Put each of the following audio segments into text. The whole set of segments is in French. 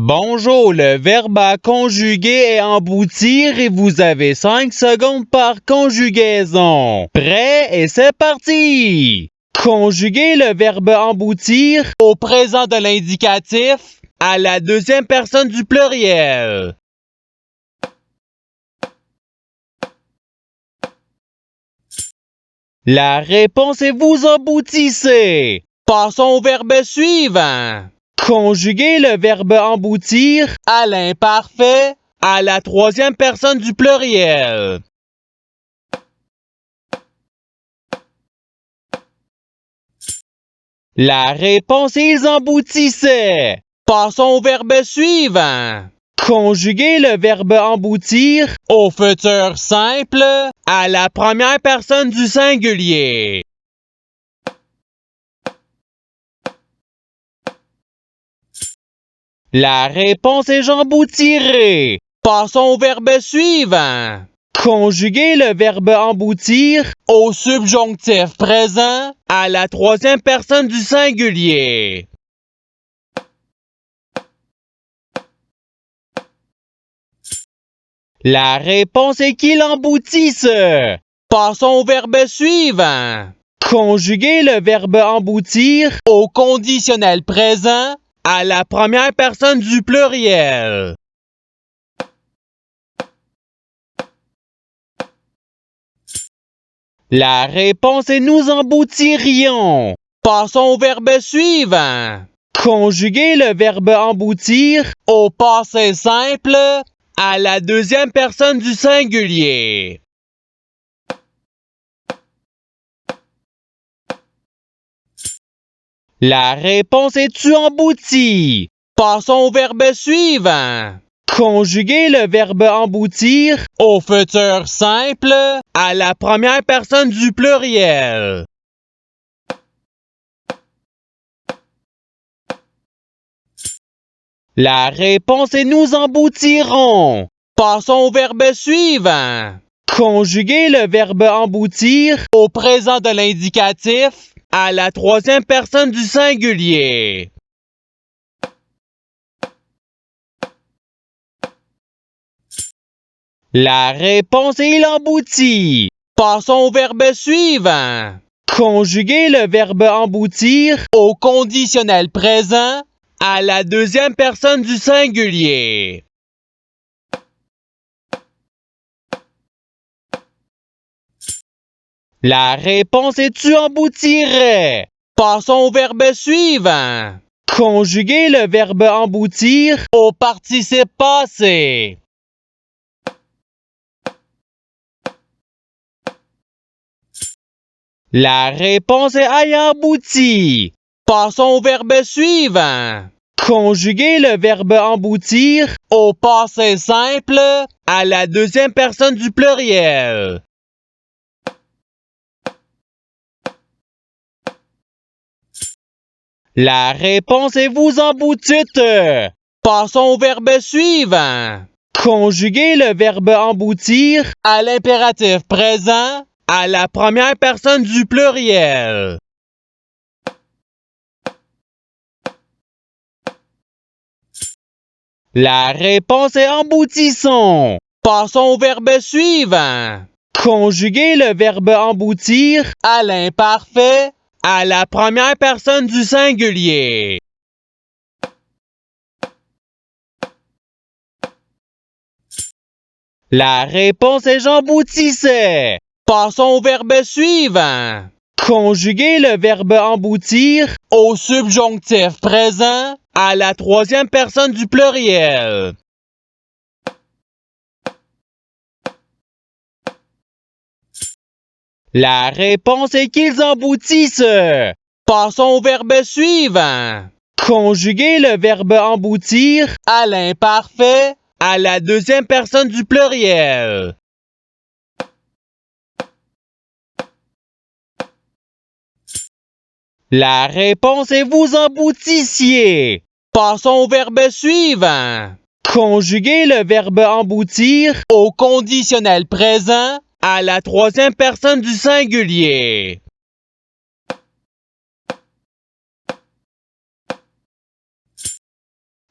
Bonjour, le verbe à conjuguer est emboutir et vous avez 5 secondes par conjugaison. Prêt et c'est parti! Conjuguez le verbe emboutir au présent de l'indicatif à la deuxième personne du pluriel. La réponse est vous emboutissez. Passons au verbe suivant. Conjuguez le verbe emboutir à l'imparfait à la troisième personne du pluriel. La réponse est ils emboutissaient. Passons au verbe suivant. Conjuguez le verbe emboutir au futur simple à la première personne du singulier. La réponse est j'emboutirai. Passons au verbe suivant. Conjuguez le verbe emboutir au subjonctif présent à la troisième personne du singulier. La réponse est qu'il emboutisse. Passons au verbe suivant. Conjuguez le verbe emboutir au conditionnel présent à la première personne du pluriel. La réponse est nous emboutirions. Passons au verbe suivant. Conjuguez le verbe emboutir au passé simple à la deuxième personne du singulier. La réponse est tu emboutis. Passons au verbe suivant. Conjuguez le verbe emboutir au futur simple à la première personne du pluriel. La réponse est nous emboutirons. Passons au verbe suivant. Conjuguez le verbe emboutir au présent de l'indicatif à la troisième personne du singulier. La réponse est il emboutit. Passons au verbe suivant. Conjuguez le verbe emboutir au conditionnel présent à la deuxième personne du singulier. La réponse est tu emboutirais. Passons au verbe suivant. Conjuguez le verbe emboutir au participe passé. La réponse est aille embouti. Passons au verbe suivant. Conjuguez le verbe emboutir au passé simple à la deuxième personne du pluriel. La réponse est vous emboutîtes. Passons au verbe suivant. Conjuguez le verbe emboutir à l'impératif présent à la première personne du pluriel. La réponse est emboutissons. Passons au verbe suivant. Conjuguez le verbe emboutir à l'imparfait à la première personne du singulier. La réponse est j'emboutissais. Passons au verbe suivant. Conjuguez le verbe emboutir au subjonctif présent à la troisième personne du pluriel. La réponse est qu'ils emboutissent. Passons au verbe suivant. Conjuguez le verbe emboutir à l'imparfait à la deuxième personne du pluriel. La réponse est vous emboutissiez. Passons au verbe suivant. Conjuguez le verbe emboutir au conditionnel présent à la troisième personne du singulier.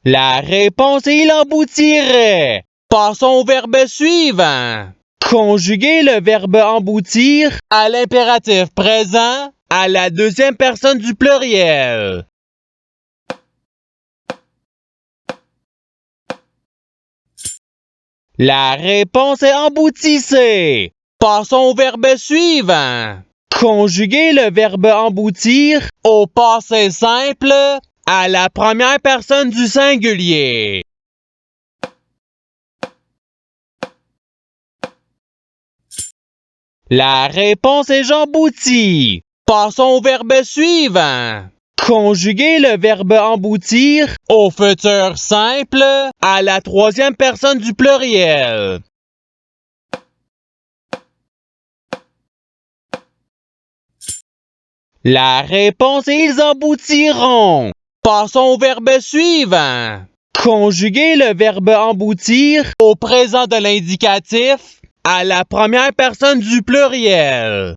La réponse est il emboutirait. Passons au verbe suivant. Conjuguer le verbe emboutir à l'impératif présent à la deuxième personne du pluriel. La réponse est emboutissez. Passons au verbe suivant. Conjuguer le verbe emboutir au passé simple à la première personne du singulier. La réponse est j'emboutis. Passons au verbe suivant. Conjuguer le verbe emboutir au futur simple à la troisième personne du pluriel. La réponse est ils emboutiront. Passons au verbe suivant. Conjuguer le verbe emboutir au présent de l'indicatif à la première personne du pluriel.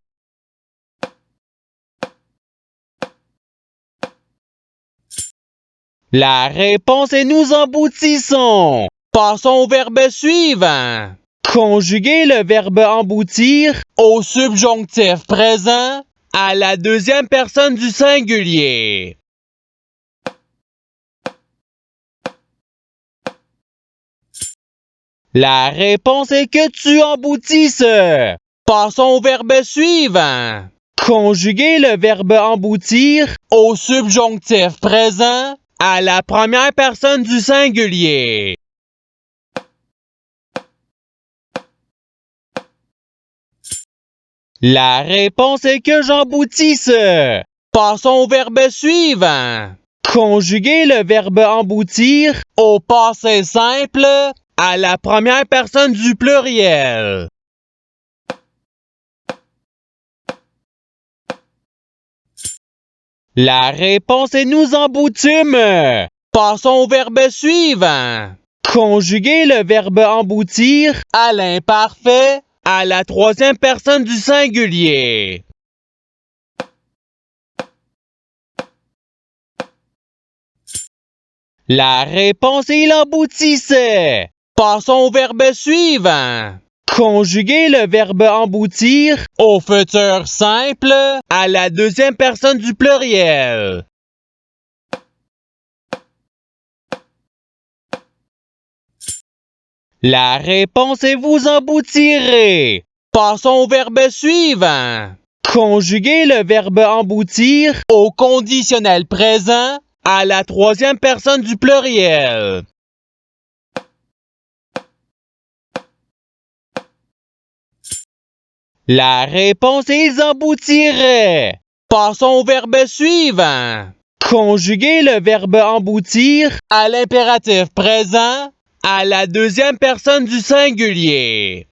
La réponse est nous emboutissons. Passons au verbe suivant. Conjuguer le verbe emboutir au subjonctif présent à la deuxième personne du singulier. La réponse est que tu emboutisses. Passons au verbe suivant. Conjuguer le verbe emboutir au subjonctif présent à la première personne du singulier. La réponse est que j'emboutisse. Passons au verbe suivant. Conjuguer le verbe emboutir au passé simple à la première personne du pluriel. La réponse est nous emboutîmes. Passons au verbe suivant. Conjuguer le verbe emboutir à l'imparfait à la troisième personne du singulier. La réponse est il emboutissait. Passons au verbe suivant. Conjuguer le verbe emboutir au futur simple à la deuxième personne du pluriel. La réponse est vous emboutirez. Passons au verbe suivant. Conjuguer le verbe emboutir au conditionnel présent à la troisième personne du pluriel. La réponse est ils emboutiraient. Passons au verbe suivant. Conjuguer le verbe emboutir à l'impératif présent à la deuxième personne du singulier.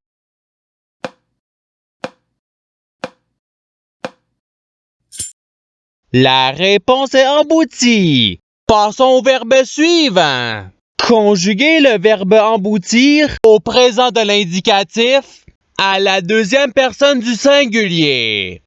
La réponse est emboutie. Passons au verbe suivant. Conjuguer le verbe emboutir au présent de l'indicatif à la deuxième personne du singulier.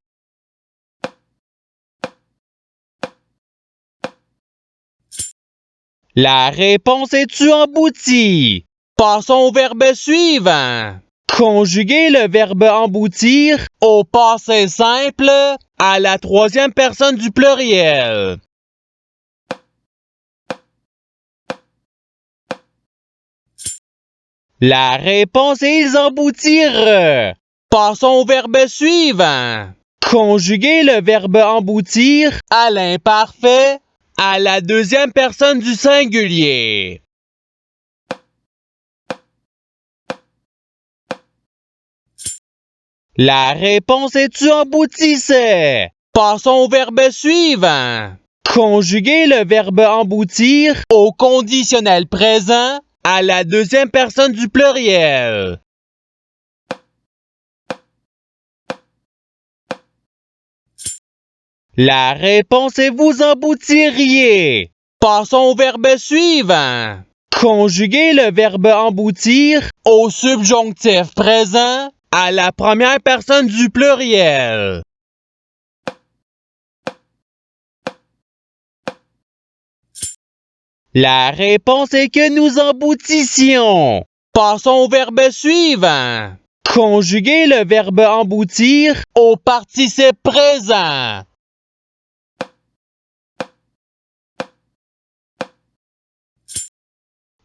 La réponse est tu embouti. Passons au verbe suivant. Conjuguer le verbe emboutir au passé simple à la troisième personne du pluriel. La réponse est ils emboutirent. Passons au verbe suivant. Conjuguer le verbe emboutir à l'imparfait à la deuxième personne du singulier. La réponse est tu emboutissais. Passons au verbe suivant. Conjuguer le verbe emboutir au conditionnel présent à la deuxième personne du pluriel. La réponse est vous emboutiriez. Passons au verbe suivant. Conjuguer le verbe emboutir au subjonctif présent à la première personne du pluriel. La réponse est que nous emboutissions. Passons au verbe suivant. Conjuguer le verbe emboutir au participe présent.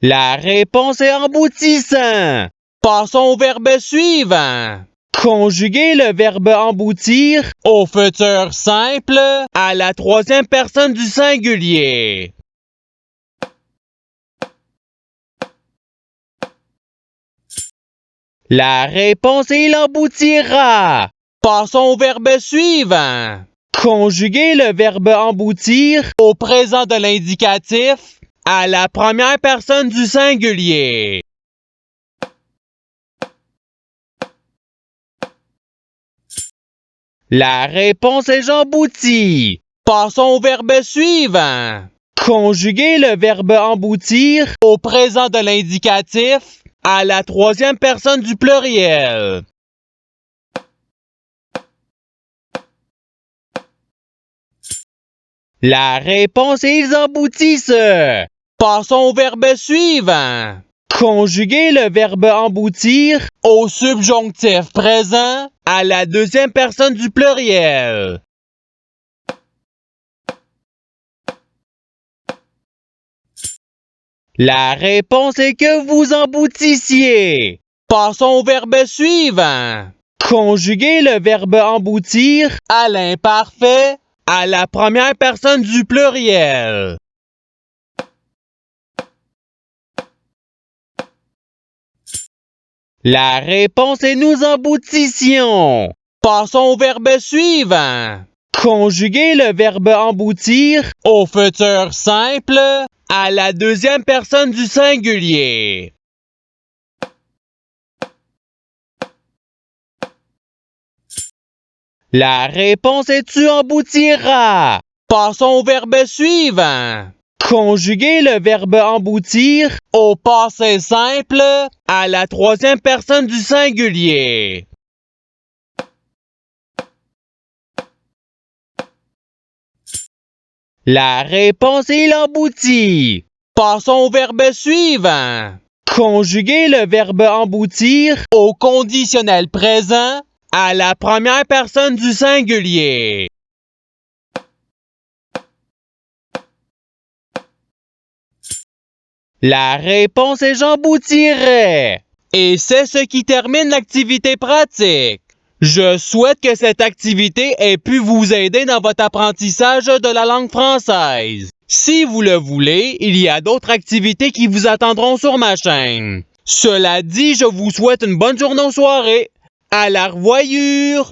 La réponse est emboutissant. Passons au verbe suivant. Conjuguer le verbe emboutir au futur simple à la troisième personne du singulier. La réponse est il emboutira. Passons au verbe suivant. Conjuguer le verbe emboutir au présent de l'indicatif à la première personne du singulier. La réponse est j'emboutis. Passons au verbe suivant. Conjuguer le verbe emboutir au présent de l'indicatif à la troisième personne du pluriel. La réponse est ils emboutissent. Passons au verbe suivant. Conjuguer le verbe emboutir au subjonctif présent à la deuxième personne du pluriel. La réponse est que vous emboutissiez. Passons au verbe suivant. Conjuguer le verbe emboutir à l'imparfait à la première personne du pluriel. La réponse est nous emboutissions. Passons au verbe suivant. Conjuguer le verbe emboutir au futur simple à la deuxième personne du singulier. La réponse est tu emboutiras. Passons au verbe suivant. Conjuguer le verbe emboutir au passé simple à la troisième personne du singulier. La réponse est il emboutit. Passons au verbe suivant. Conjuguer le verbe emboutir au conditionnel présent à la première personne du singulier. La réponse est j'emboutirai. Et c'est ce qui termine l'activité pratique. Je souhaite que cette activité ait pu vous aider dans votre apprentissage de la langue française. Si vous le voulez, il y a d'autres activités qui vous attendront sur ma chaîne. Cela dit, je vous souhaite une bonne journée ou soirée. À la revoyure!